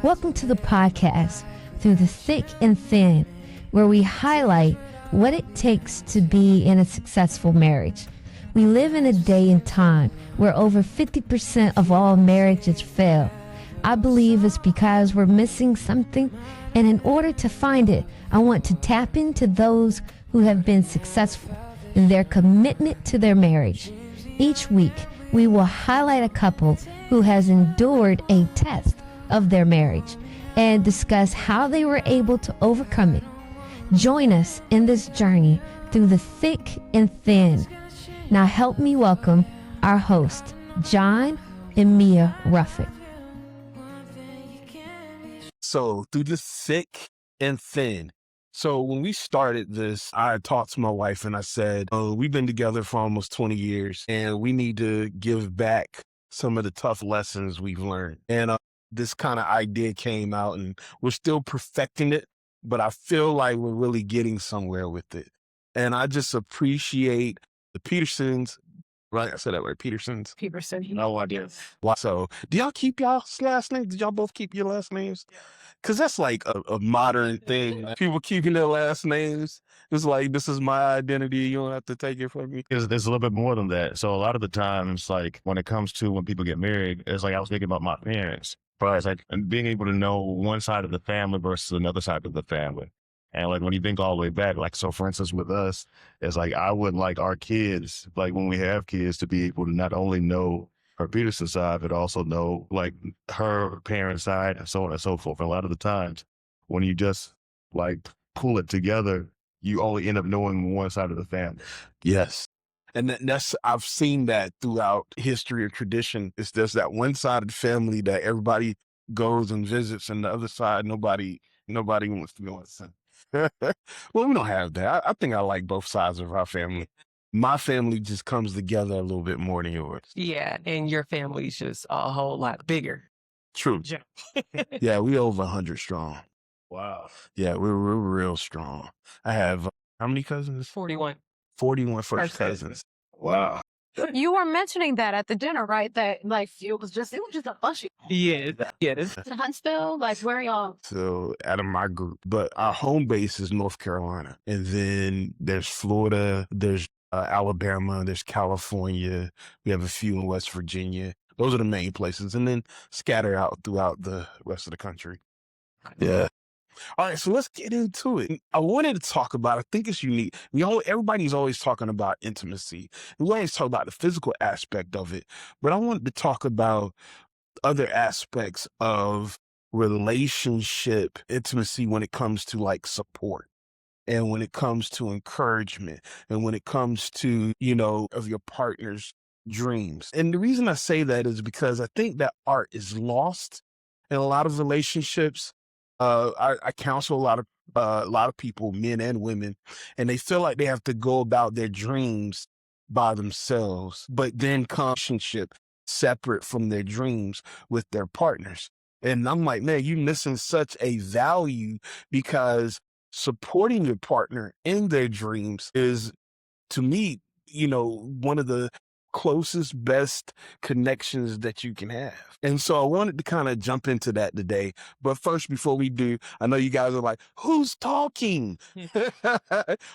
Welcome to the podcast, Through the Thick and Thin, where we highlight what it takes to be in a successful marriage. We live in a day and time where over 50% of all marriages fail. I believe it's because we're missing something, and in order to find it, I want to tap into those who have been successful in their commitment to their marriage. Each week, we will highlight a couple who has endured a test of their marriage and discuss how they were able to overcome it. Join us in this journey through the thick and thin. Now help me welcome our hosts, John and Mia Ruffin. So through the thick and thin. So when we started this, I talked to my wife and I said, we've been together for almost 20 years and we need to give back some of the tough lessons we've learned. And this kind of idea came out and we're still perfecting it, but I feel like we're really getting somewhere with it. And I just appreciate the Petersons, right? I said that right, Petersons? Peterson. No idea. So do y'all keep y'all's last names? Did y'all both keep your last names? Because that's like a modern thing. People keeping their last names. It's like, this is my identity. You don't have to take it from me. There's a little bit more than that. So a lot of the times, like when it comes to when people get married, it's like I was thinking about my parents. But it's like and being able to know one side of the family versus another side of the family. And like when you think all the way back, like so for instance with us, it's like I would like our kids, like when we have kids, to be able to not only know her Peterson side, but also know like her parents' side and so on and so forth. And a lot of the times when you just like pull it together, you only end up knowing one side of the family. Yes. And that's, I've seen that throughout history or tradition. It's just that one side of the family that everybody goes and visits, and the other side, nobody wants to go and well, we don't have that. I think I like both sides of our family. My family just comes together a little bit more than yours. Yeah, and your family's just a whole lot bigger. True. Yeah, we over 100 strong. Wow. Yeah, we're real strong. I have, how many cousins? 41. 41 first First cousins. Wow. You were mentioning that at the dinner, right? That like it was just a bunch of Yes. Huntsville. Like where y'all? So out of my group, but our home base is North Carolina, and then there's Florida, there's Alabama, there's California. We have a few in West Virginia. Those are the main places, and then scattered out throughout the rest of the country. Yeah. All right, so let's get into it. I wanted to talk about, I think it's unique. Everybody's always talking about intimacy. We always talk about the physical aspect of it, but I wanted to talk about other aspects of relationship intimacy when it comes to like support, and when it comes to encouragement, and when it comes to, of your partner's dreams. And the reason I say that is because I think that art is lost in a lot of relationships. I counsel a lot of people, men and women, and they feel like they have to go about their dreams by themselves, but then relationship separate from their dreams with their partners. And I'm like, man, you're missing such a value, because supporting your partner in their dreams is, to me, one of the closest, best connections that you can have. And so I wanted to kind of jump into that today. But first, before we do, I know you guys are like, who's talking? So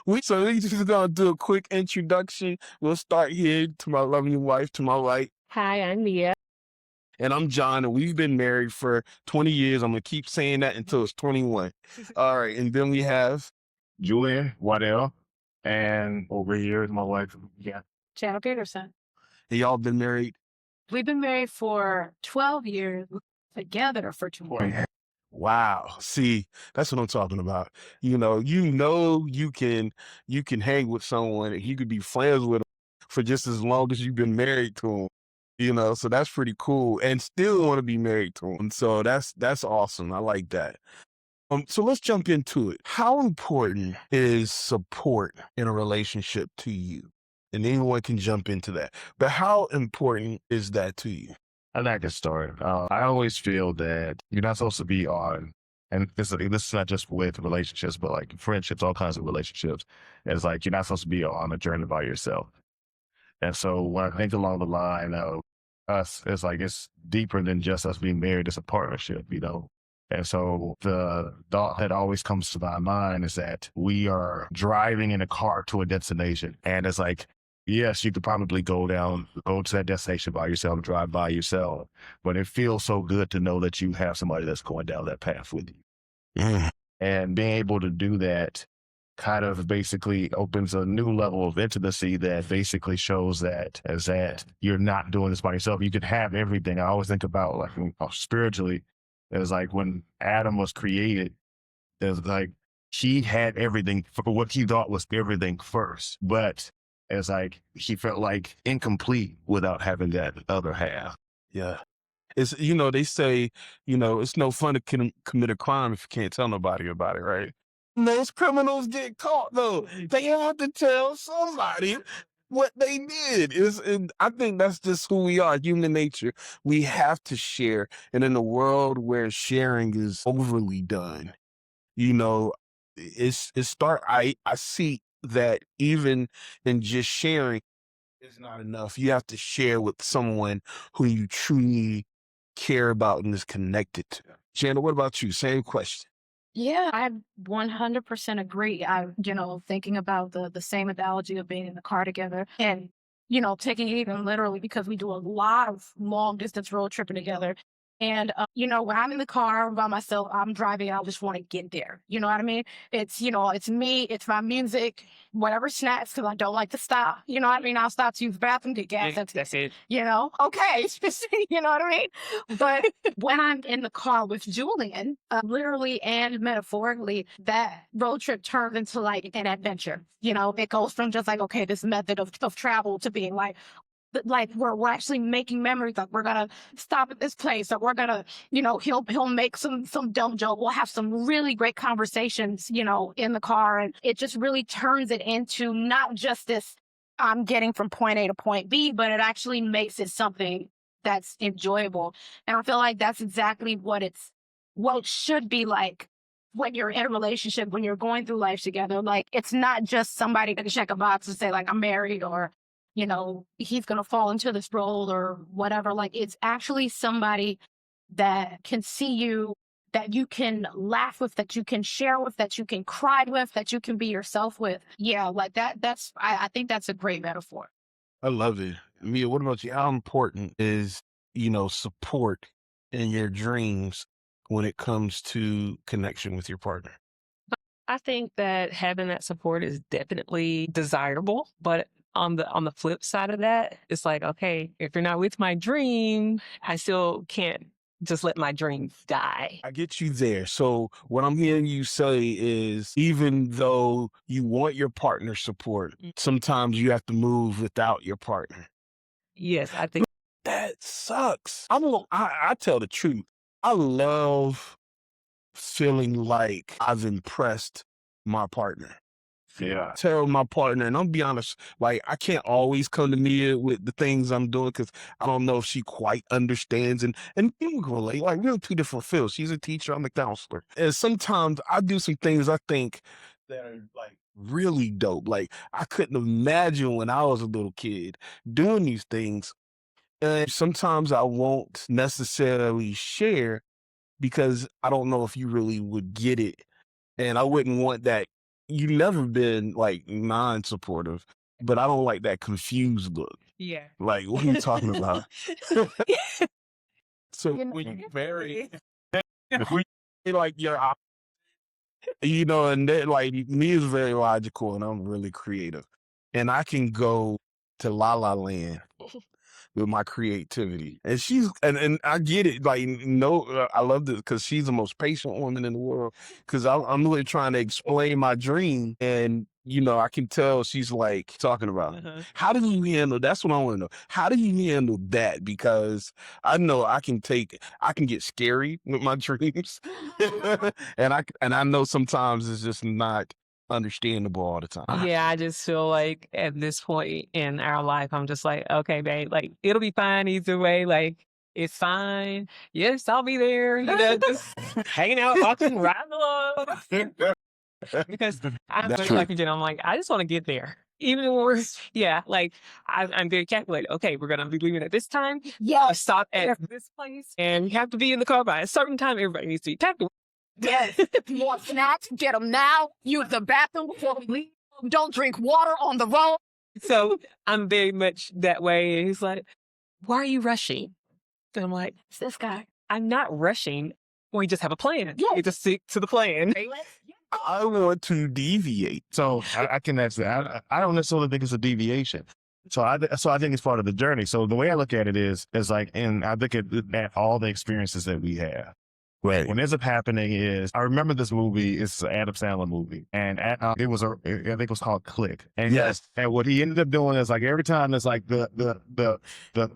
we just gonna do a quick introduction. We'll start here to my lovely wife, to my right. Hi, I'm Mia. And I'm John, and we've been married for 20 years. I'm gonna keep saying that until it's 21. All right, and then we have Julian Waddell, and over here is my wife. Yeah. Chad Peterson. and y'all been married. We've been married for 12 years, together for 20. Wow. See, that's what I'm talking about. You can hang with someone and you could be friends with them for just as long as you've been married to them. So that's pretty cool, and still want to be married to them. So that's awesome. I like that. So let's jump into it. How important is support in a relationship to you? And anyone can jump into that. But how important is that to you? I like to start. I always feel that you're not supposed to be on, and this is not just with relationships, but like friendships, all kinds of relationships. It's like you're not supposed to be on a journey by yourself. And so when I think along the line of us, it's like it's deeper than just us being married. It's a partnership, you know. And so the thought that always comes to my mind is that we are driving in a car to a destination. And it's like, yes, you could probably go to that destination by yourself, drive by yourself. But it feels so good to know that you have somebody that's going down that path with you. Mm. And being able to do that kind of basically opens a new level of intimacy that basically shows that you're not doing this by yourself. You could have everything. I always think about like spiritually, it was like when Adam was created, it was like he had everything for what he thought was everything first. But it's like he felt like incomplete without having that other half. Yeah. It's, they say, it's no fun to commit a crime if you can't tell nobody about it, right? Most criminals get caught, though. They have to tell somebody what they did. And I think that's just who we are, human nature. We have to share. And in a world where sharing is overly done, I see that even in just sharing is not enough. You have to share with someone who you truly care about and is connected to. Jana, what about you? Same question. Yeah, I 100% agree. Thinking about the same analogy of being in the car together and, taking it even literally because we do a lot of long distance road tripping together. And, when I'm in the car by myself, I'm driving, I just want to get there. You know what I mean? It's, it's me, it's my music, whatever snacks, because I don't like to stop. You know what I mean? I'll stop to use the bathroom, get gas. That's it. Okay. You know what I mean? But when I'm in the car with Julian, literally and metaphorically, that road trip turns into like an adventure. It goes from just like, okay, this method of travel to being like we're actually making memories. Like we're gonna stop at this place, or we're gonna, he'll make some dumb joke. We'll have some really great conversations, in the car, and it just really turns it into not just this I'm getting from point A to point B, but it actually makes it something that's enjoyable. And I feel like that's exactly what it should be like when you're in a relationship, when you're going through life together. Like it's not just somebody that can check a box and say like I'm married, or he's going to fall into this role or whatever. Like it's actually somebody that can see you, that you can laugh with, that you can share with, that you can cry with, that you can be yourself with. Yeah, like I think that's a great metaphor. I love it. Mia, what about you? How important is, support in your dreams when it comes to connection with your partner? I think that having that support is definitely desirable, but on the flip side of that, it's like, okay, if you're not with my dream, I still can't just let my dreams die. I get you there. So what I'm hearing you say is even though you want your partner's support, sometimes you have to move without your partner. Yes, I think That sucks. I tell the truth. I love feeling like I've impressed my partner. Yeah. Tell my partner, and I'll be honest, like I can't always come to Mia with the things I'm doing because I don't know if she quite understands, and people can relate. Like we're in two different fields. She's a teacher, I'm a counselor, and sometimes I do some things I think that are like really dope. Like I couldn't imagine when I was a little kid doing these things, and sometimes I won't necessarily share because I don't know if you really would get it, and I wouldn't want that. You've never been like non-supportive, but I don't like that confused look. yeah. Like, what are you talking about? So You know- when you marry, when you like and then like me is very logical and I'm really creative, and I can go to La La Land with my creativity, and she's and I get it. Like, no, I love this because she's the most patient woman in the world. Because I'm really trying to explain my dream, and I can tell she's like talking about how do you handle. That's what I want to know. How do you handle that? Because I know I can get scary with my dreams, and I know sometimes it's just not understandable all the time. Yeah, I just feel like at this point in our life, I'm just like, okay, babe, like it'll be fine either way. Like it's fine. Yes, I'll be there. Just hanging out, watching, riding along. Because I'm That's just true. like you, I'm like, I just want to get there. even when we're, yeah, like I'm very calculated. Okay, we're going to be leaving at this time. Yes. Stop at this place. And you have to be in the car by a certain time. Everybody needs to be packed. Yes. You want snacks? Get them now. Use the bathroom before we leave. Don't drink water on the road. So I'm very much that way. And he's like, why are you rushing? And I'm like, It's this guy. I'm not rushing. We just have a plan. Yeah. You just stick to the plan. I want to deviate. So I can actually, I don't necessarily think it's a deviation. So I think it's part of the journey. So the way I look at it is like, and I look at all the experiences that we have. Right. What ends up happening is, I remember this movie. It's an Adam Sandler movie, and I think it was called Click. And Yes. and what he ended up doing is like every time it's like the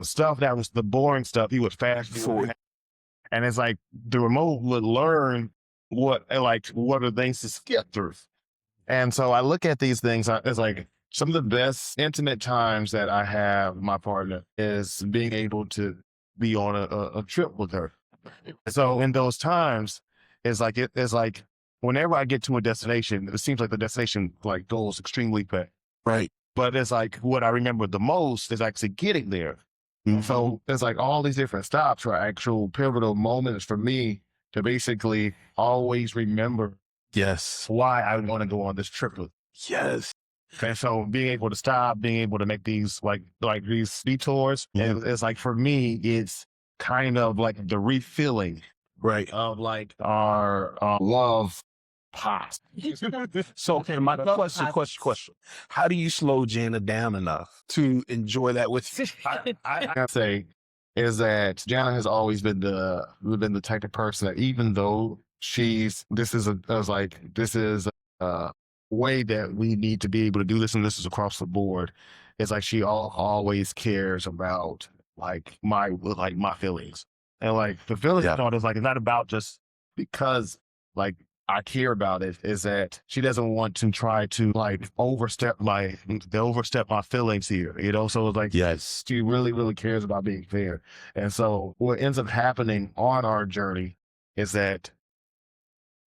stuff that was the boring stuff, he would fast forward, and it's like the remote would learn what are things to skip through. And so I look at these things as like some of the best intimate times that I have with my partner is being able to be on a trip with her. So in those times, it's like whenever I get to a destination, it seems like the destination like goes extremely fast. Right. But it's like what I remember the most is actually getting there. Mhm. So there's like all these different stops are actual pivotal moments for me to basically always remember Yes. why I want to go on this trip with. Yes. And so being able to stop, being able to make these like these detours, it's like for me, it's kind of like the refilling Right. of like our love pot. So, okay, my question. How do you slow Jana down enough to enjoy that with you? I gotta say is that Jana has always been the type of person that even though this is a way that we need to be able to do this, and this is across the board. It's like she always cares about like my feelings, and like the feelings part is like it's not about just because like I care about it. Is that she doesn't want to try to like overstep my feelings here. You know, so it's like Yes. she really cares about being fair. And so what ends up happening on our journey is that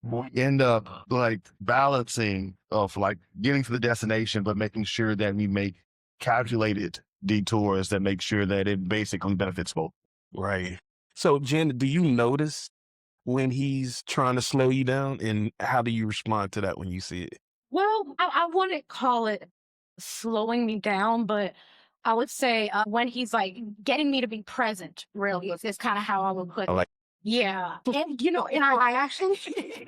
we end up like balancing of like getting to the destination, but making sure that we make calculated detours that make sure that it basically benefits both. Right. So, Jana, do you notice when he's trying to slow you down, and how do you respond to that when you see it? Well, I wouldn't call it slowing me down, but I would say when he's like getting me to be present, really, is kind of how I would put I it. like- Yeah. And, and I actually,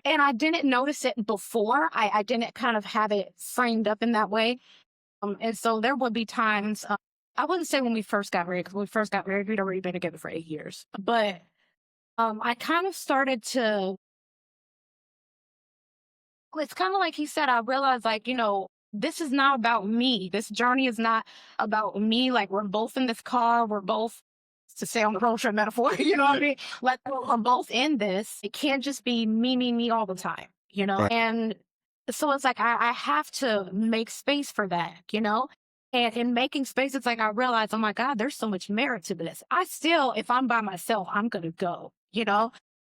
and I didn't notice it before. I didn't kind of have it framed up in that way. And so there would be times, I wouldn't say when we first got married, because when we first got married, we'd already been together for 8 years. But I kind of started to, it's kind of like he said, I realized like, this is not about me. This journey is not about me. Like we're both in this car. We're both, to say on the road trip metaphor, you know what I mean? Like we're both in this. It can't just be me all the time, Right. And so it's like, I have to make space for that, And in making space, it's like I realize, oh my God, there's so much merit to this. I still, if I'm by myself, I'm going to go,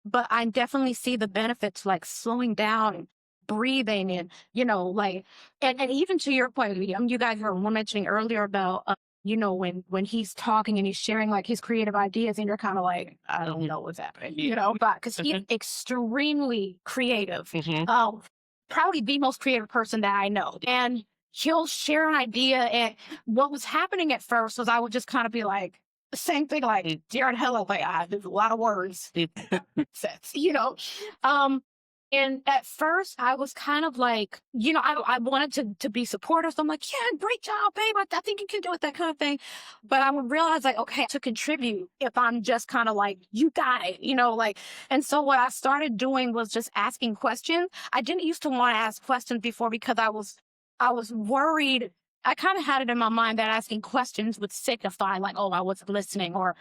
But I definitely see the benefits like slowing down and breathing and, and even to your point, you guys were mentioning earlier about, when he's talking and he's sharing like his creative ideas and you're kind of like, I don't know what's happening, but because he's extremely creative. Probably the most creative person that I know. And he'll share an idea. And what was happening at first was I would just kind of be like, the same thing, like, dear hello, like, there's a lot of words. And at first I was kind of like, I wanted to be supportive. So I'm like, yeah, great job, babe. I think you can do it, that kind of thing. But I would realize like, okay, to contribute if I'm just kind of like, you got it, and so what I started doing was just asking questions. I didn't used to want to ask questions before because I was worried. I kind of had it in my mind that asking questions would signify like, oh, I wasn't listening or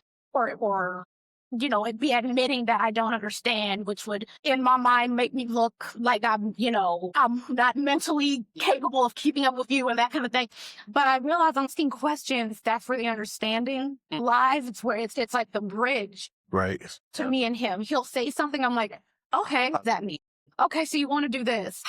it'd be admitting that I don't understand, which would, in my mind, make me look like I'm not mentally capable of keeping up with you and that kind of thing. But I realized I'm asking questions, that's where the understanding lies. It's where it's like the bridge Right. to me and him. He'll say something, I'm like, okay, what does that mean? Okay, so you want to do this.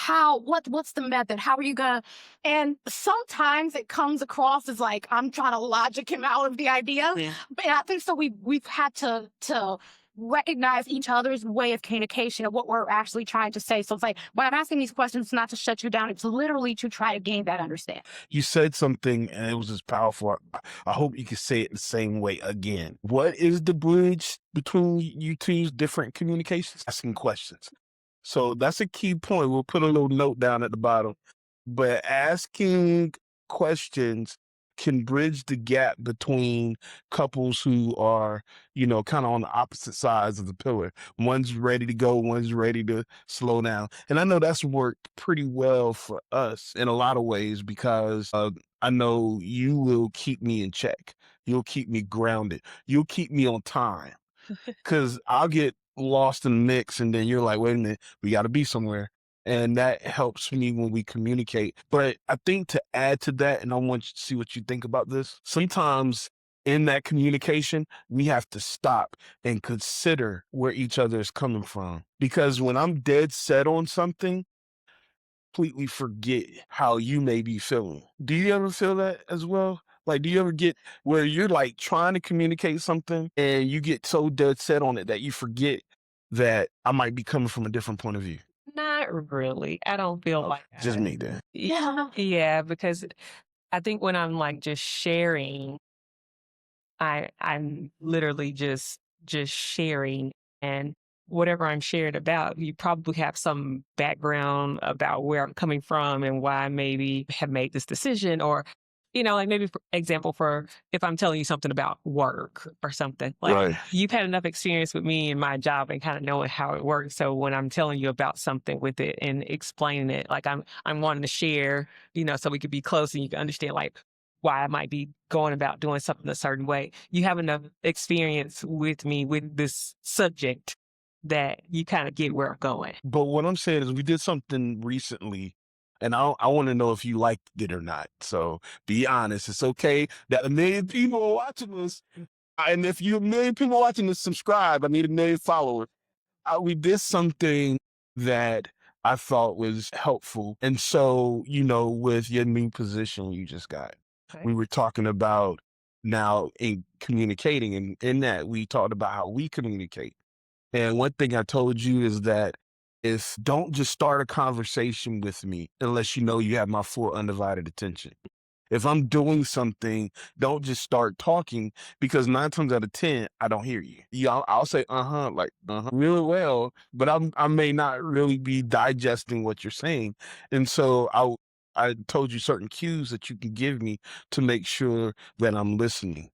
What's the method? How are you gonna? And sometimes it comes across as like I'm trying to logic him out of the idea. Yeah. But I think so we've had to recognize each other's way of communication and what we're actually trying to say. So it's like when I'm asking these questions, it's not to shut you down, it's literally to try to gain that understanding. You said something and it was just powerful. I hope you can say it the same way again. What is the bridge between you two's different communications? Asking questions. So that's a key point. We'll put a little note down at the bottom. But asking questions can bridge the gap between couples who are, kind of on the opposite sides of the pillar. One's ready to go, one's ready to slow down. And I know that's worked pretty well for us in a lot of ways because I know you will keep me in check. You'll keep me grounded. You'll keep me on time because I'll get lost in the mix and then you're like, wait a minute, we got to be somewhere. And that helps me when we communicate. But I think to add to that, and I want you to see what you think about this, sometimes in that communication, we have to stop and consider where each other is coming from. Because when I'm dead set on something, completely forget how you may be feeling. Do you ever feel that as well? Like, do you ever get where you're like trying to communicate something and you get so dead set on it that you forget that I might be coming from a different point of view? Not really. I don't feel like Just that. me then. Yeah, because I think when I'm like just sharing, I'm literally just sharing, and whatever I'm sharing about, you probably have some background about where I'm coming from and why I maybe have made this decision, or like maybe for example, for if I'm telling you something about work or something, like Right. you've had enough experience with me and my job and kind of knowing how it works. So when I'm telling you about something with it and explaining it, like I'm wanting to share, so we could be close and you can understand like why I might be going about doing something a certain way. You have enough experience with me with this subject that you kind of get where I'm going. But what I'm saying is we did something recently and I want to know if you liked it or not. So be honest. It's okay that a million people are watching this. And if you're a million people watching this, subscribe. I need a million followers. We did something that I thought was helpful. And so, with your new position you just got, Okay. we were talking about now in communicating. And in that, we talked about how we communicate. And one thing I told you is that don't just start a conversation with me unless you know you have my full undivided attention. If I'm doing something, don't just start talking because 9 times out of 10, I don't hear you. Yeah, I'll say really well, but I may not really be digesting what you're saying. And so I told you certain cues that you can give me to make sure that I'm listening.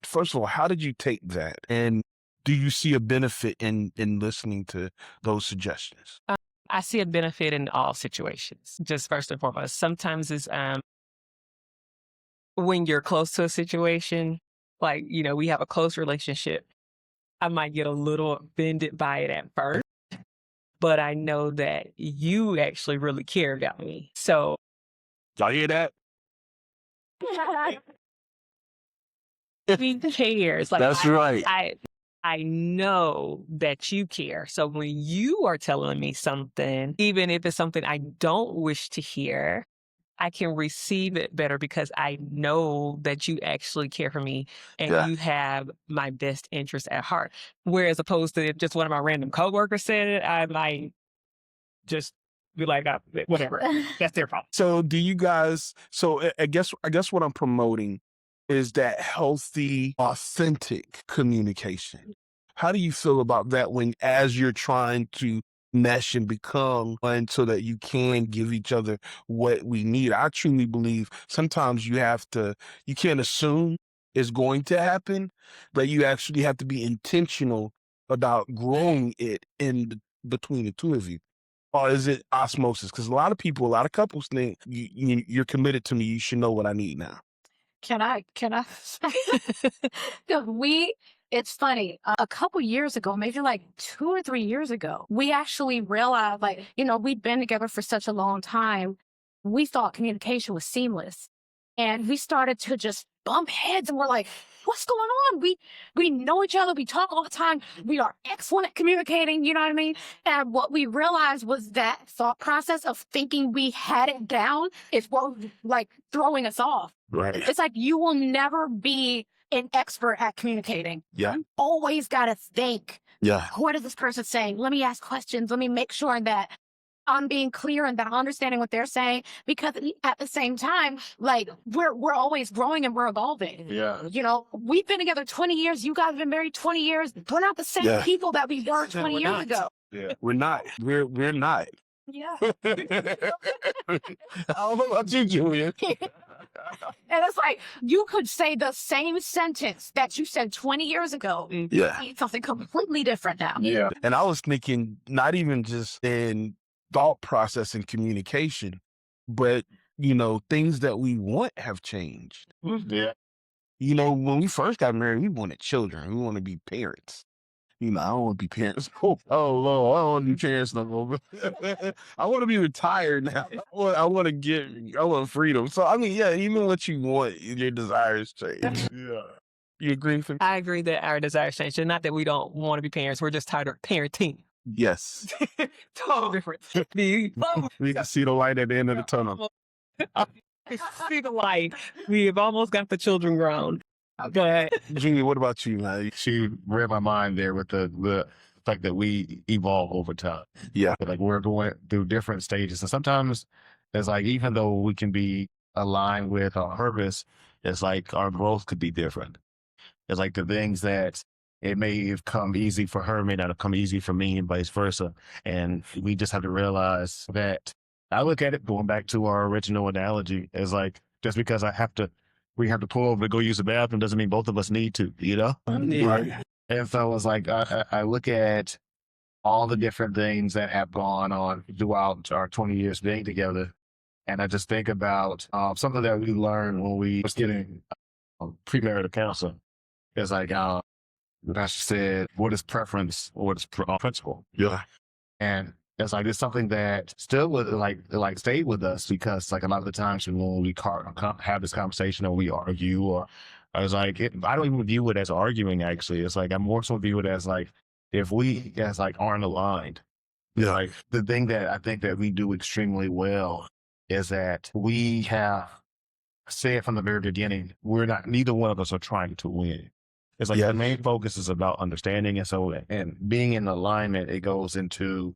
First of all, how did you take that? And do you see a benefit in listening to those suggestions? I see a benefit in all situations. Just first and foremost, sometimes it's when you're close to a situation, like we have a close relationship, I might get a little offended by it at first, but I know that you actually really care about me. So Y'all hear that? he cares. Like That's right. I know that you care. So when you are telling me something, even if it's something I don't wish to hear, I can receive it better because I know that you actually care for me and Yeah. you have my best interest at heart. Whereas opposed to if just one of my random coworkers said it, I might just be like, whatever, that's their fault. So do you guys, I guess what I'm promoting is that healthy, authentic communication. How do you feel about that as you're trying to mesh and become one so that you can give each other what we need? I truly believe sometimes you can't assume it's going to happen, but you actually have to be intentional about growing it between the two of you. Or is it osmosis? Because a lot of couples think you're committed to me. You should know what I need now. Can I? It's funny. A couple years ago, maybe like 2 or 3 years ago, we actually realized, we'd been together for such a long time. We thought communication was seamless. And we started to just bump heads and we're like, what's going on? We know each other. We talk all the time. We are excellent at communicating. You know what I mean? And what we realized was that thought process of thinking we had it down is what was like throwing us off. Right. It's like you will never be an expert at communicating. Yeah. You always got to think, Yeah. what is this person saying? Let me ask questions. Let me make sure that I'm being clear and that I'm understanding what they're saying, because at the same time, like we're always growing and we're evolving. Yeah. You know, we've been together 20 years. You guys have been married 20 years. We're not the same Yeah. people that we were 20 we're years not. ago. Yeah. We're not. We're not. Yeah. I don't know about you, Julian. And it's like you could say the same sentence that you said 20 years ago. Yeah. Mean something completely different now. Yeah. And I was thinking not even just in thought process and communication, but, things that we want have changed. Yeah. When we first got married, we wanted children. We want to be parents. I don't want to be parents. Oh, Lord, I don't want to be parents no more. I want to be retired now. I want freedom. So, yeah, even what you want, your desires change. Yeah. You agree with me? I agree that our desires change. Not that we don't want to be parents. We're just tired of parenting. Yes. Total difference. We can see the light at the end of the tunnel. See the light. We have almost got the children grown. But Junior, what about you, man? She read my mind there with the fact that we evolve over time. Yeah. Like we're going through different stages. And sometimes it's like, even though we can be aligned with our purpose, it's like our growth could be different. It's like the things that it may have come easy for her may not have come easy for me, and vice versa. And we just have to realize that I look at it, going back to our original analogy, as like, just because we have to pull over to go use the bathroom doesn't mean both of us need to, Right. And so it's like, I look at all the different things that have gone on throughout our 20 years being together. And I just think about something that we learned when we was getting premarital counseling. It's like, the pastor said, what is preference or what is principle? Yeah. And it's like, it's something that still would like stayed with us, because like a lot of the times when we have this conversation or we argue, or I was like, I don't even view it as arguing. Actually, it's like I more so view it as like, if we as like aren't aligned. Yeah. Like the thing that I think that we do extremely well is that we have said from the very beginning, neither one of us are trying to win. It's like the main focus is about understanding. And being in alignment, it goes into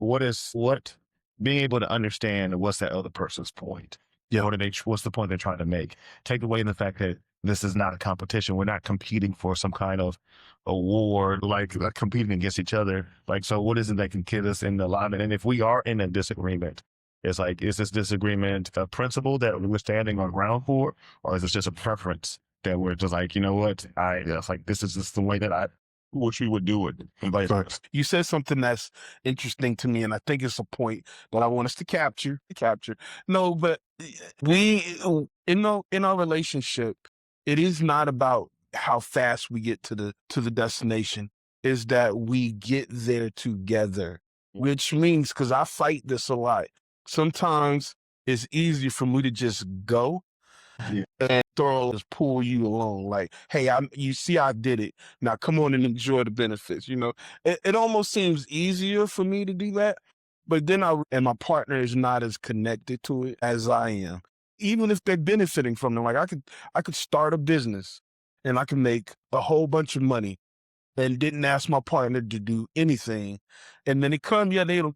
being able to understand what's that other person's point. Yeah. What's the point they're trying to make? Take away the fact that this is not a competition. We're not competing for some kind of award, like competing against each other. Like, so what is it that can get us in alignment? And if we are in a disagreement, it's like, is this disagreement a principle that we're standing on ground for, or is it just a preference that we're just like, you know what? It's like, this is just the way that I wish we would do it. And vice versa. You said something that's interesting to me, and I think it's a point that I want us to capture. No, but in our relationship, it is not about how fast we get to the destination. Is that we get there together, which means, because I fight this a lot, sometimes it's easy for me to just go. Yeah. And just pull you along, like, hey, you see I did it, now come on and enjoy the benefits. It almost seems easier for me to do that, but then and my partner is not as connected to it as I am, even if they're benefiting from it. Like I could start a business and I can make a whole bunch of money and didn't ask my partner to do anything, and then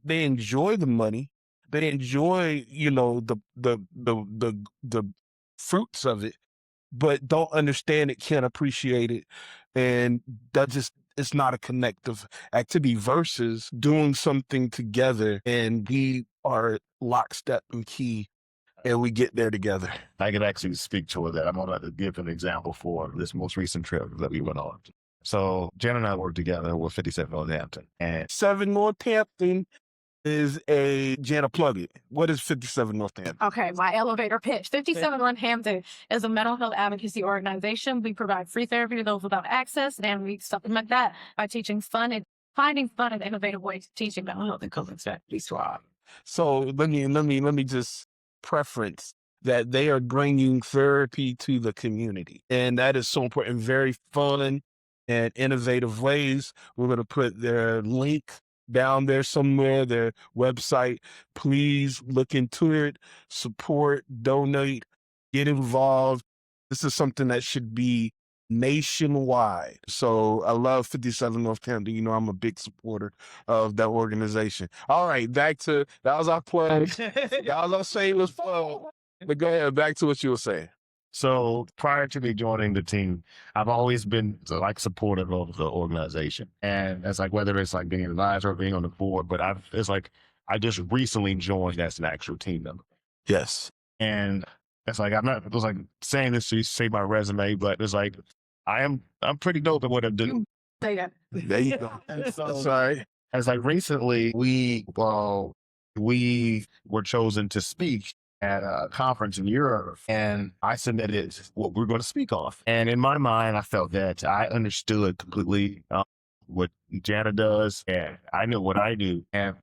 they enjoy the money, they enjoy the fruits of it, but don't understand it, can't appreciate it. And it's not a connective activity versus doing something together and we are lockstep and key and we get there together. I can actually speak to that. I'm going to give an example for this most recent trip that we went on. So Jen and I worked together with 57 Northampton. And 7 Northampton is Jana, plug it. What is 57 Northampton? Okay, my elevator pitch. 57 Northampton is a mental health advocacy organization. We provide free therapy to those without access, and we supplement that by finding fun and innovative ways of teaching mental health and coping strategies to our. So let me just preference that they are bringing therapy to the community. And that is so important. Very fun and innovative ways. We're going to put their link down there somewhere, their website. Please look into it, support, donate, get involved. This is something that should be nationwide. So I love 57 Northampton. You know, I'm a big supporter of that organization. All right, back to, that was our plug. That was our shameless plug. But go ahead, back to what you were saying. So prior to me joining the team, I've always been like supportive of the organization. And it's like, whether it's like being an advisor or being on the board, but it's like, I just recently joined as an actual team member. Yes. And it's like, it was like saying this to say my resume, but it's like, I'm pretty dope at what I do. Say that. There you go. And so, That's all right. as like recently, we were chosen to speak at a conference in Europe, and I submitted what we're going to speak off. And in my mind, I felt that I understood completely what Jana does, and I know what I do. And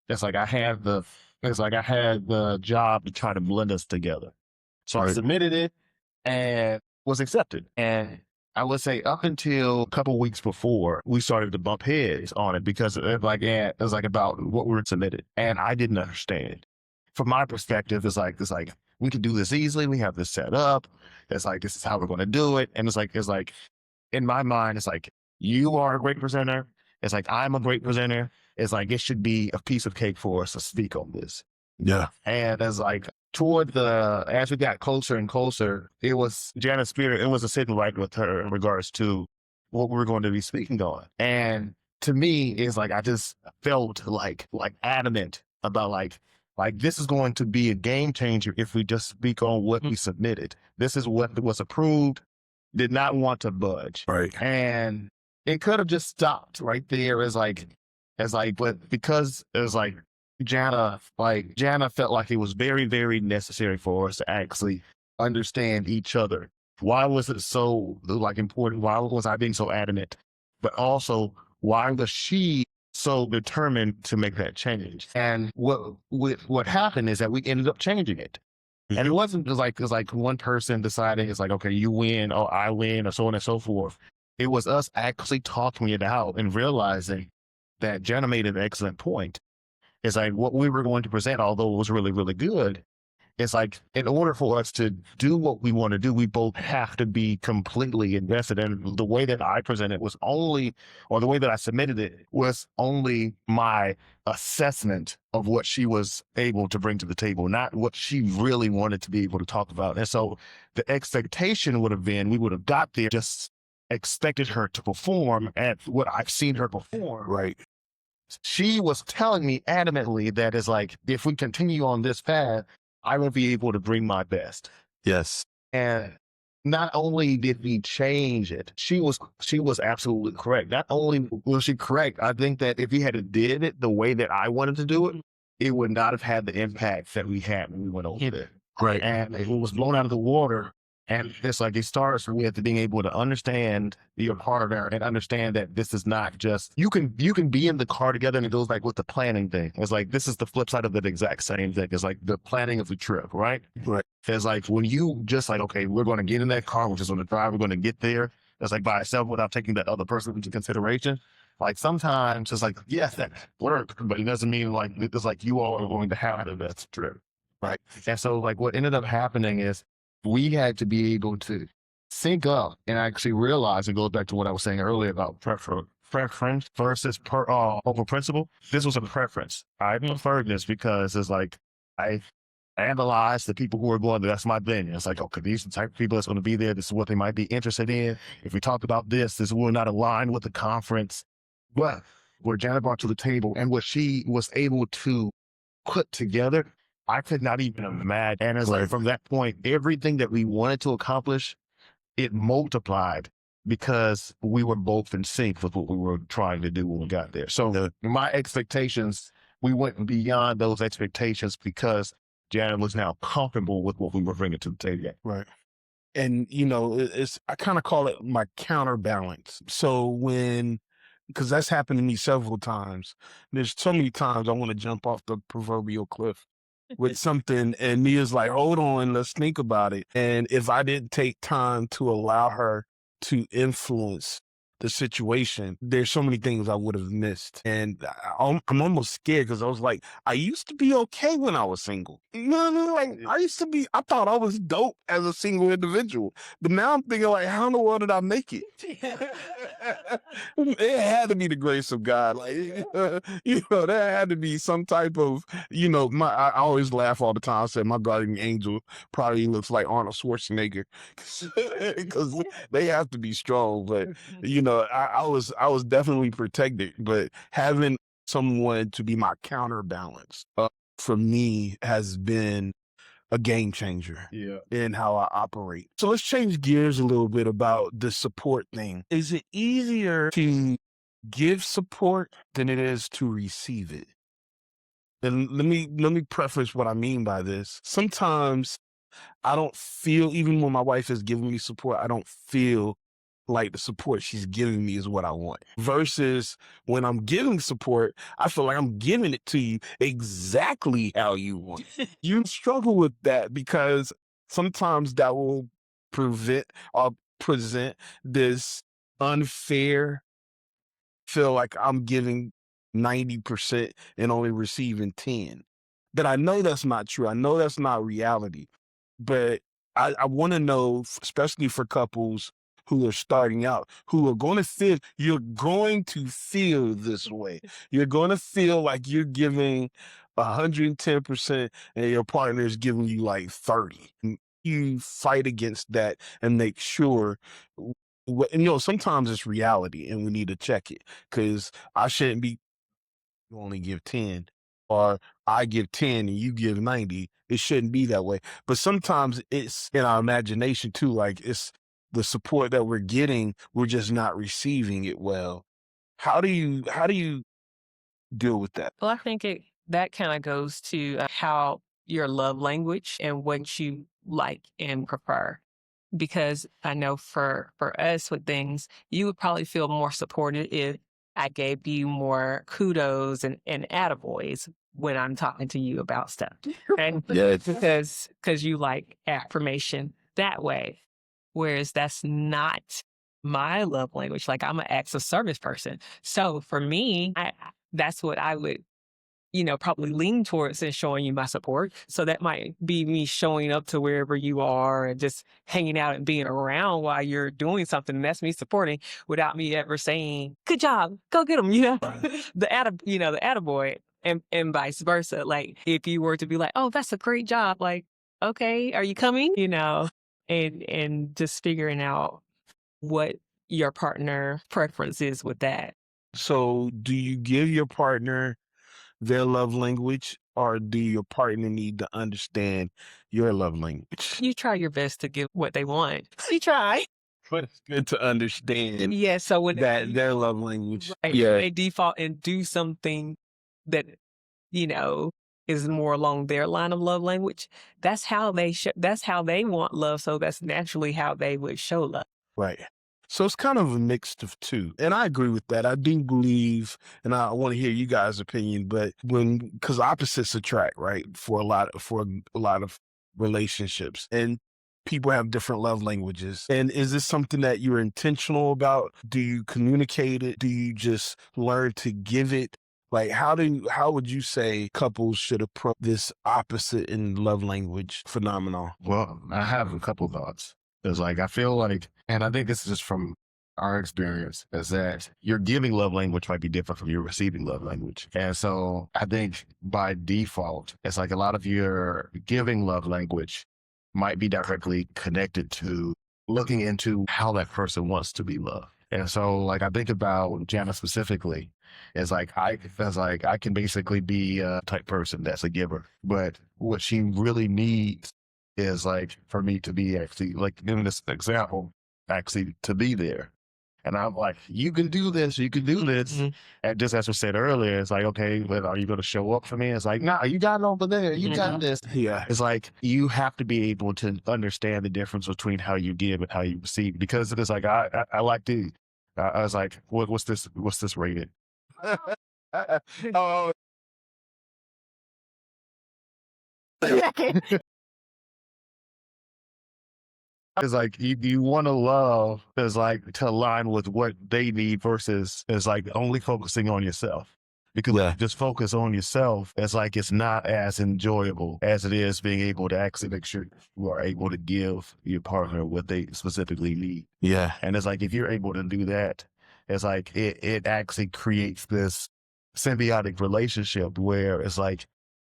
it's like I had the job to try to blend us together. So I Right. submitted it and was accepted. And I would say up until a couple weeks before, we started to bump heads on it because it was like about what we were submitted, and I didn't understand. From my perspective, it's like we can do this easily. We have this set up. It's like, this is how we're going to do it. And it's like in my mind, it's like, you are a great presenter. It's like, I'm a great presenter. It's like, it should be a piece of cake for us to speak on this. Yeah. And as like as we got closer and closer, it was Jana's spirit. It was a sitting right with her in regards to what we were going to be speaking on. And to me, it's like, I just felt like adamant about like this is going to be a game changer if we just speak on what we submitted. This is what was approved, did not want to budge. Right. And it could have just stopped right there but because it was like Jana felt like it was very, very necessary for us to actually understand each other. Why was it so like important? Why was I being so adamant? But also, why was she so determined to make that change? And what happened is that we ended up changing it. And it wasn't just like, one person deciding it's like, okay, you win, or I win, or so on and so forth. It was us actually talking it out and realizing that Jana made an excellent point. It's like, what we were going to present, although it was really, really good, it's like, in order for us to do what we want to do, we both have to be completely invested. And the way that I presented was only, or the way that I submitted it was only my assessment of what she was able to bring to the table, not what she really wanted to be able to talk about. And so the expectation would have been, we would have got there, just expected her to perform at what I've seen her perform. Right. She was telling me adamantly that is like, if we continue on this path, I will be able to bring my best. Yes. And not only did we change it, she was absolutely correct. Not only was she correct, I think that if we had did it the way that I wanted to do it, it would not have had the impact that we had when we went over there. Right. And it was blown out of the water. And it's like, it starts with being able to understand your partner and understand that this is not just, you can be in the car together, and it goes like with the planning thing. It's like, this is the flip side of the exact same thing. It's like the planning of the trip, right? Right. It's like, when you just like, okay, we're going to get in that car, we're just going to drive, we're going to get there. It's like by itself without taking that other person into consideration. Like sometimes it's like, yes, that worked, but it doesn't mean like, it's like you all are going to have the best trip. Right. And so like what ended up happening is, we had to be able to sync up and actually realize, it goes back to what I was saying earlier about preference versus over principle. This was a preference. I preferred this because it's like, I analyzed the people who are going there. That's my thing. It's like, okay, these are the type of people that's going to be there. This is what they might be interested in. If we talk about this will not align with the conference. But what Jana brought to the table and what she was able to put together, I could not even imagine. And it's like, from that point, everything that we wanted to accomplish, it multiplied because we were both in sync with what we were trying to do when we got there. So my expectations, we went beyond those expectations because Jana was now comfortable with what we were bringing to the table. Right. And, you know, I kind of call it my counterbalance. So because that's happened to me several times. There's so many times I want to jump off the proverbial cliff. with something, and Mia's like, hold on, let's think about it. And if I didn't take time to allow her to influence the situation, there's so many things I would have missed. And I'm almost scared because I was like, I used to be okay when I was single. You know what I mean? Like, I thought I was dope as a single individual. But now I'm thinking, like, how in the world did I make it? It had to be the grace of God. Like, there had to be some type of, I always laugh all the time. I said, my guardian angel probably looks like Arnold Schwarzenegger because they have to be strong. But I was definitely protected, but having someone to be my counterbalance for me has been a game changer in how I operate. So let's change gears a little bit about the support thing. Is it easier to give support than it is to receive it? And let me preface what I mean by this. Sometimes I don't feel, even when my wife is giving me support, I don't feel like the support she's giving me is what I want. Versus when I'm giving support, I feel like I'm giving it to you exactly how you want. You struggle with that because sometimes that will prevent or present this unfair feel like I'm giving 90% and only receiving 10. That I know that's not true. I know that's not reality. But I want to know, especially for couples who are starting out, who are going to feel, you're going to feel this way. You're going to feel like you're giving 110% and your partner is giving you like 30. You fight against that and make sure, and sometimes it's reality and we need to check it because I shouldn't be, you only give 10 or I give 10 and you give 90. It shouldn't be that way. But sometimes it's in our imagination too. Like it's the support that we're getting, we're just not receiving it well. How do you deal with that? Well, I think that kind of goes to how your love language and what you like and prefer. Because I know for us with things, you would probably feel more supported if I gave you more kudos and attaboys when I'm talking to you about stuff. And Yeah. because you like affirmation that way. Whereas that's not my love language. Like I'm an acts of service person. So for me, that's what I would probably lean towards in showing you my support. So that might be me showing up to wherever you are and just hanging out and being around while you're doing something. And that's me supporting without me ever saying, good job, go get them, the attaboy and vice versa. Like if you were to be like, oh, that's a great job. Like, okay, are you coming? And just figuring out what your partner preference is with that. So do you give your partner their love language, or do your partner need to understand your love language? You try your best to give what they want. You try. But it's good to understand Yeah, so when that their love language. right, Yeah. they default and do something that, is more along their line of love language, that's how they want love. So that's naturally how they would show love. Right. So it's kind of a mix of two. And I agree with that. I do believe, and I want to hear you guys' opinion, but because opposites attract, right? For a lot of relationships. And people have different love languages. And is this something that you're intentional about? Do you communicate it? Do you just learn to give it? Like, how would you say couples should approach this opposite in love language phenomenon? Well, I have a couple thoughts. It's like, I feel like, and I think this is just from our experience, is that your giving love language might be different from your receiving love language. And so I think by default, it's like a lot of your giving love language might be directly connected to looking into how that person wants to be loved. And so like, I think about Jana specifically, it's like, I can basically be a type person that's a giver, but what she really needs is like for me to be actually, like in this example, actually to be there. And I'm like, you can do this, you can do this. Mm-hmm. And just as we said earlier, it's like, okay, but are you going to show up for me? It's like, nah, you got it over there. You got this. Yeah. It's like, you have to be able to understand the difference between how you give and how you receive. Because it's like, I like to, I was like, what's this rated? Oh, It's like you want to love is like to align with what they need versus is like only focusing on yourself. Because Yeah. just focus on yourself, it's like it's not as enjoyable as it is being able to actually make sure you are able to give your partner what they specifically need. Yeah. And it's like if you're able to do that, it's like it actually creates this symbiotic relationship where it's like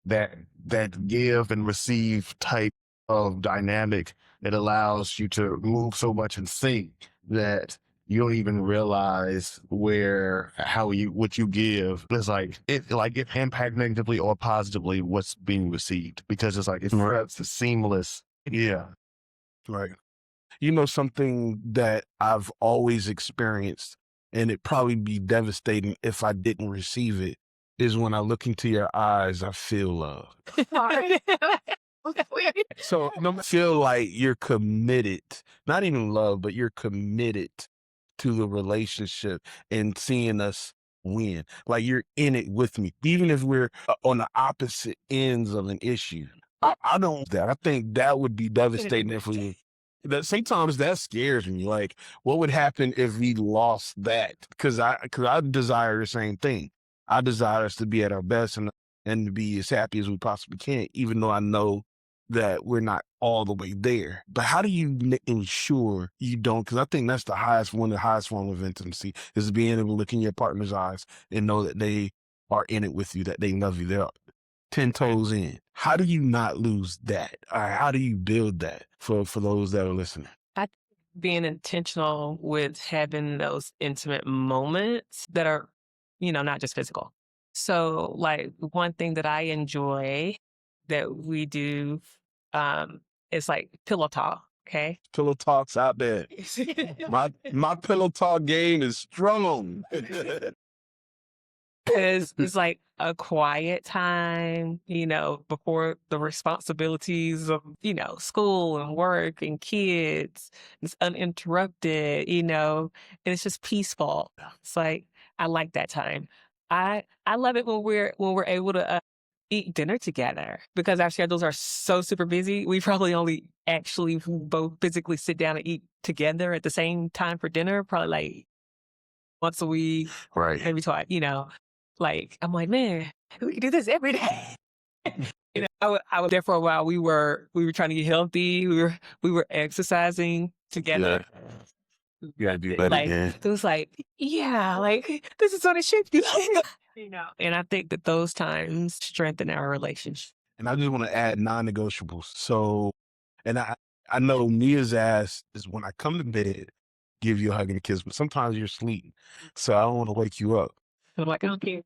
that give and receive type of dynamic that allows you to move so much in sync that you don't even realize what you give is like it impact negatively or positively what's being received because it's like it's a seamless. Yeah. Right. You know, something that I've always experienced, and it'd probably be devastating if I didn't receive it, is when I look into your eyes, I feel love. So I feel like you're committed, not even love, but you're committed to the relationship and seeing us win. Like you're in it with me, even if we're on the opposite ends of an issue. I don't that. I think that would be devastating if we. That sometimes that scares me. Like, what would happen if we lost that? Because I desire the same thing. I desire us to be at our best and to be as happy as we possibly can, even though I know that we're not all the way there. But how do you ensure you don't? Because I think that's the highest form of intimacy is being able to look in your partner's eyes and know that they are in it with you, that they love you. They're 10 toes in. How do you not lose that? How do you build that for those that are listening? Being intentional with having those intimate moments that are, not just physical. So like one thing that I enjoy that we do is like pillow talk. Okay. Pillow talks out there. My pillow talk game is strong. Because it's like a quiet time, before the responsibilities of, school and work and kids. It's uninterrupted, and it's just peaceful. It's like, I like that time. I love it when we're able to eat dinner together because our schedules are so super busy. We probably only actually both physically sit down and eat together at the same time for dinner, probably like once a week, Right. maybe twice, Like, I'm like, man, we can do this every day. I was there for a while. We were trying to get healthy. We were exercising together. Yeah. You gotta do better, Like, man. it was like, yeah, like this is what it should be. And I think that those times strengthen our relationship. And I just want to add non-negotiables. So, and I know Mia's ass is when I come to bed, give you a hug and a kiss, but sometimes you're asleep. So I don't want to wake you up. I'm like, I don't care.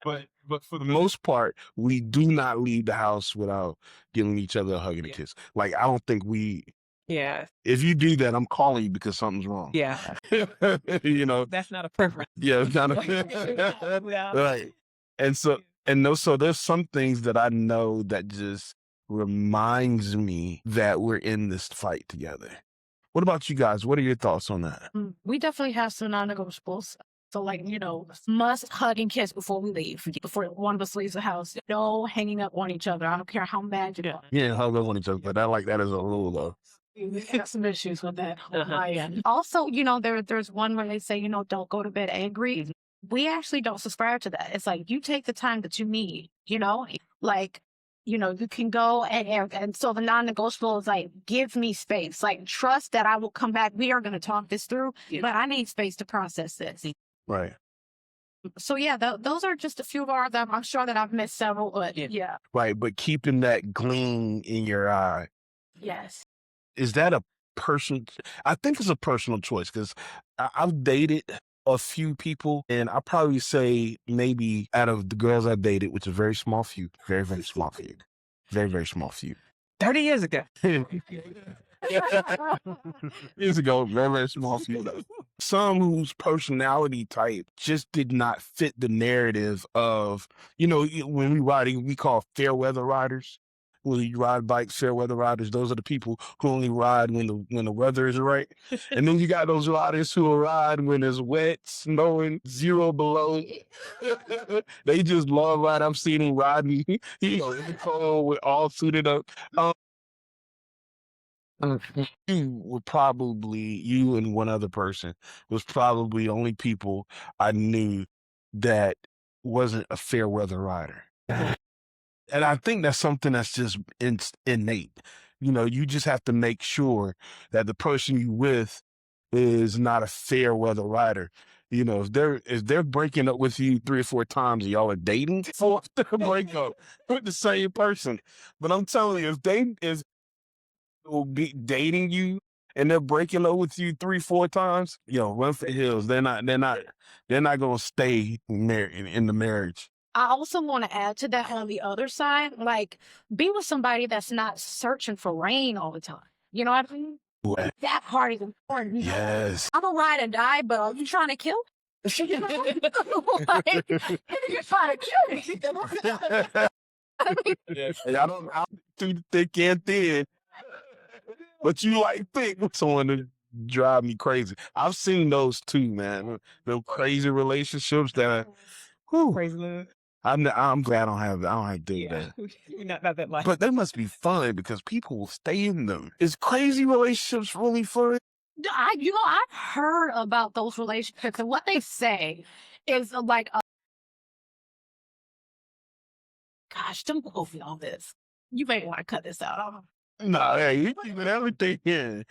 But for the most part, we do not leave the house without giving each other a hug and a kiss. Like, I don't think Yeah. if you do that, I'm calling you because something's wrong. Yeah. That's not a preference. Yeah, it's not a, right. And so there's some things that I know that just reminds me that we're in this fight together. What about you guys? What are your thoughts on that? We definitely have some non-negotiables. So like, must hug and kiss before we leave, before one of us leaves the house. No hanging up on each other. I don't care how mad you are. Yeah, hug up on each other, but I like that as a rule though. We have some issues with that on Uh-huh. my end. Also, there's one where they say, don't go to bed angry. Mhm. We actually don't subscribe to that. It's like you take the time that you need, like, you can go and so the non-negotiable is like, give me space, like trust that I will come back. We are going to talk this through, but I need space to process this. Right. So yeah, those are just a few of our them. I'm sure that I've missed several, but yeah. Right. But keeping that gleam in your eye, Yes. is that a personal? I think it's a personal choice because I've dated a few people, and I probably say maybe out of the girls I dated, which is a very small few, very, very small few, very, very small few. 30 years ago. Years ago, very, very small few. Some whose personality type just did not fit the narrative of, when we riding, we call fair weather riders. when you ride bikes, fair weather riders, those are the people who only ride when the weather is right. And then you got those riders who will ride when it's wet, snowing, 0 below. They just love ride. I've seen them riding, in the cold with all suited up. You and one other person was probably the only people I knew that wasn't a fair weather rider. And I think that's something that's just innate. You just have to make sure that the person you with is not a fair weather rider. If they're breaking up with you 3 or 4 times and y'all are dating, fourth break up with the same person. But I'm telling you, if will be dating you and they're breaking up with you 3, 4 times, run for the hills. They're not gonna stay married in the marriage. I also want to add to that on the other side, like be with somebody that's not searching for rain all the time. You know what I mean? Right. That part is important. Yes. I'm a ride or die, but are you trying to kill me? Like, you're trying to kill me. I mean, And I don't through thick and thin, but you like thick. Someone to drive me crazy. I've seen those too, man. Those crazy relationships that Crazy love. I'm glad I don't have to do that. We're not that much. But they must be fun because people will stay in them. Is crazy relationships really fun? I've heard about those relationships, and what they say is like, gosh, don't go over all this. You may want to cut this out. No, hey, you keeping everything in.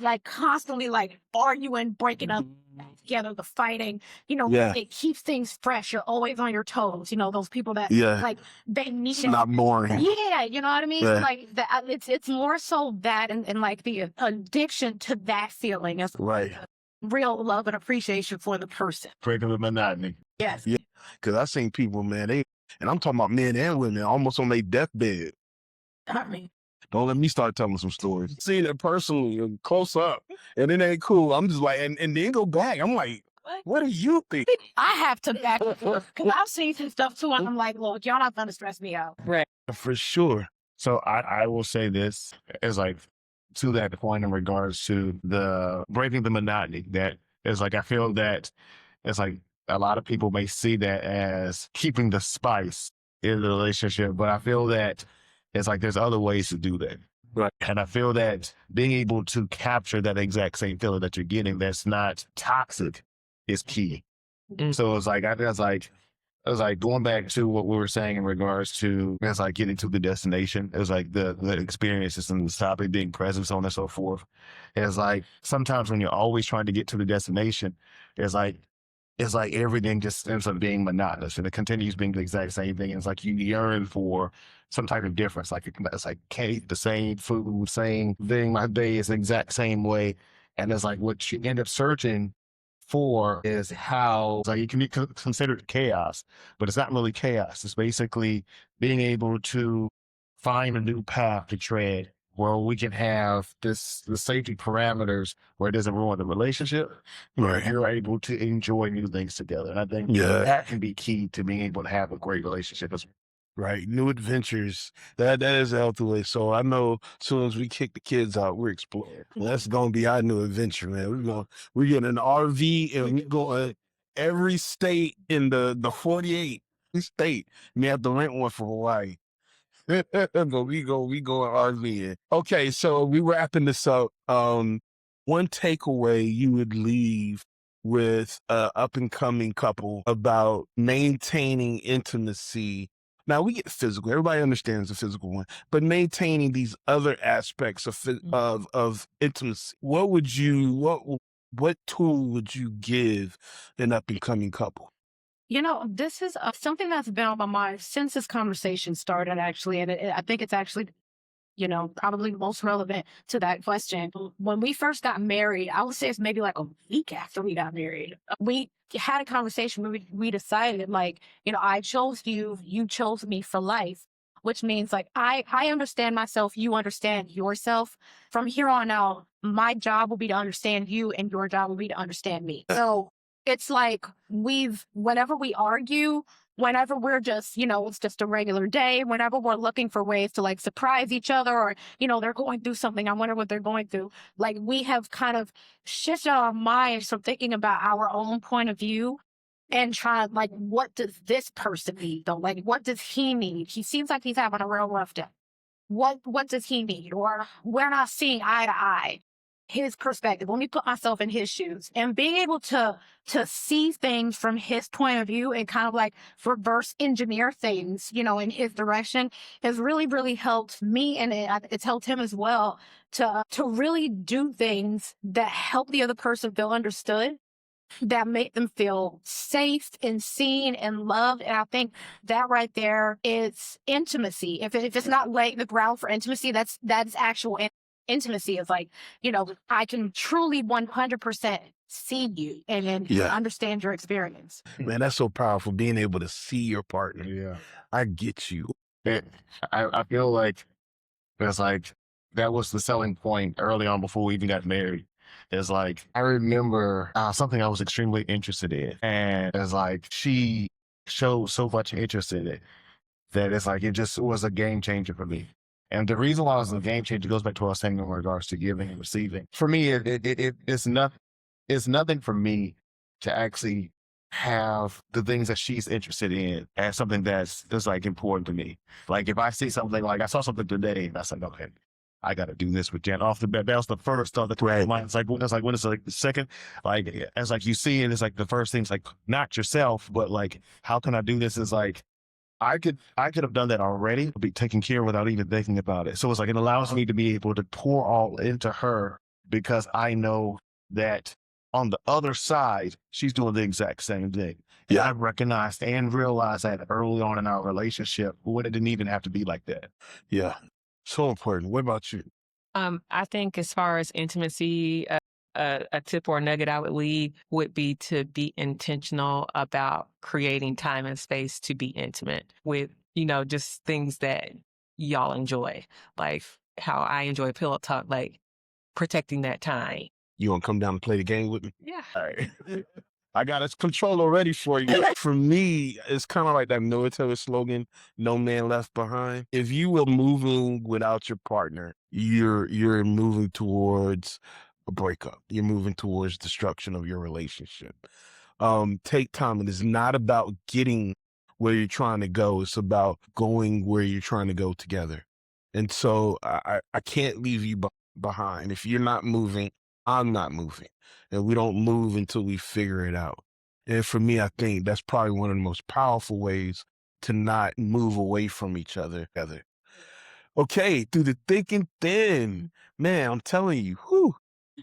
Like constantly like arguing, breaking up together, the fighting, Yeah. it keeps things fresh. You're always on your toes. Those people that Yeah. like they need It's not boring. Yeah, you know what I mean? Yeah. Like that it's more so that and like the addiction to that feeling is Right. real love and appreciation for the person. Breaking the monotony. Yes. Yeah. Because I've seen people, man, and I'm talking about men and women, almost on their deathbed. I mean, Don't let me start telling some stories. Seeing it personally and close up, and it ain't cool. I'm just like, and then go back. I'm like, what do you think? I have to back because I've seen some stuff too, and I'm like, look, y'all not gonna stress me out. Right. For sure. So I will say this is like to that point in regards to the breaking the monotony. That is like, I feel that it's like a lot of people may see that as keeping the spice in the relationship, but I feel that it's like there's other ways to do that. Right. And I feel that being able to capture that exact same feeling that you're getting that's not toxic is key. Mm. So it's like, I was like going back to what we were saying in regards to, it's like getting to the destination. It was like the experiences and the topic being present, so on and so forth. It's like sometimes when you're always trying to get to the destination, it's like everything just ends up being monotonous and it continues being the exact same thing. And it's like you yearn for some type of difference. Like it's like cake, the same food, same thing. My day is the exact same way. And it's like what you end up searching for is how, like, you can be considered chaos, but it's not really chaos. It's basically being able to find a new path to tread where we can have the safety parameters where it doesn't ruin the relationship. Right. You're able to enjoy new things together. And I think that can be key to being able to have a great relationship as well. Right. New adventures. That is a healthy way. So I know as soon as we kick the kids out, we're exploring. That's gonna be our new adventure, man. We're getting an RV and we're going every state in the 48 state. We have to rent one for Hawaii. But we go RV. Okay, so we wrapping this up. One takeaway you would leave with a up and coming couple about maintaining intimacy. Now we get physical. Everybody understands the physical one, but maintaining these other aspects of intimacy. What tool would you give an up and coming couple? This is something that's been on my mind since this conversation started, actually. And I think it's actually, probably most relevant to that question. When we first got married, I would say it's maybe like a week after we got married. We had a conversation where we decided, like, I chose you, you chose me for life, which means like I understand myself, you understand yourself. From here on out, my job will be to understand you and your job will be to understand me. So it's like whenever we argue, whenever we're just, it's just a regular day, whenever we're looking for ways to like surprise each other or, they're going through something, I wonder what they're going through. Like we have kind of shifted our minds from thinking about our own point of view and try like, what does this person need though? Like, what does he need? He seems like he's having a real rough day. What does he need? Or we're not seeing eye to eye. His perspective. Let me put myself in his shoes and being able to see things from his point of view and kind of like reverse engineer things, in his direction has really, really helped me. And it's helped him as well to really do things that help the other person feel understood, that make them feel safe and seen and loved. And I think that right there is intimacy. If it's not laying the ground for intimacy, that's actual intimacy. Is like, I can truly 100% see you and Yeah. understand your experience. Man, that's so powerful, being able to see your partner. Yeah. I get you. I feel like it's like that was the selling point early on before we even got married. It's like, I remember something I was extremely interested in. And it's like, she showed so much interest in it that it's like, it just was a game changer for me. And the reason why it was a game changer goes back to what I was saying in regards to giving and receiving. For me, it's nothing for me to actually have the things that she's interested in as something that's like important to me. Like if I see something, like I saw something today and I said, okay, I got to do this with Jen off the bat. That was the first thought that came to mind. It's like, when it's like the second, like, it's like you see it, it's like the first thing's like, not yourself, but like, how can I do this? Is like, I could have done that already, be taken care of without even thinking about it. So it's like, it allows me to be able to pour all into her because I know that on the other side, she's doing the exact same thing. And I recognized and realized that early on in our relationship, when it didn't even have to be like that. Yeah. So important. What about you? I think as far as intimacy, a tip or a nugget I would leave would be to be intentional about creating time and space to be intimate with, just things that y'all enjoy, like how I enjoy pillow talk, like protecting that time. You want to come down and play the game with me? Yeah. All right. I got its controller ready for you. For me, it's kind of like that military slogan, no man left behind. If you were moving without your partner, you're moving towards a breakup. You're moving towards destruction of your relationship. Take time. It is not about getting where you're trying to go. It's about going where you're trying to go together. And so I can't leave you behind. If you're not moving, I'm not moving. And we don't move until we figure it out. And for me, I think that's probably one of the most powerful ways to not move away from each other. Okay, through the thick and thin. Man, I'm telling you,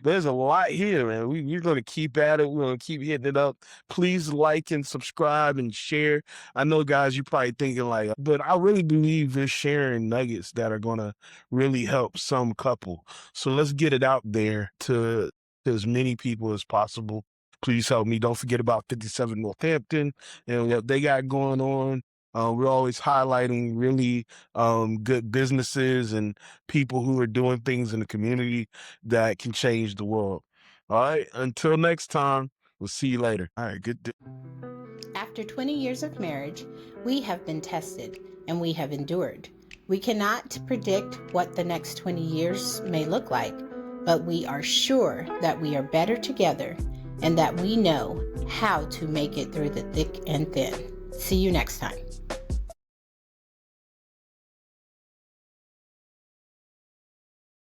there's a lot here, man. We're going to keep at it. We're going to keep hitting it up. Please like and subscribe and share. I know, guys, you're probably thinking like, but I really believe in sharing nuggets that are going to really help some couple. So let's get it out there to as many people as possible. Please help me. Don't forget about 57 Northampton and what they got going on. We're always highlighting really good businesses and people who are doing things in the community that can change the world. All right. Until next time, we'll see you later. All right. Good. After 20 years of marriage, we have been tested and we have endured. We cannot predict what the next 20 years may look like, but we are sure that we are better together and that we know how to make it through the thick and thin. See you next time.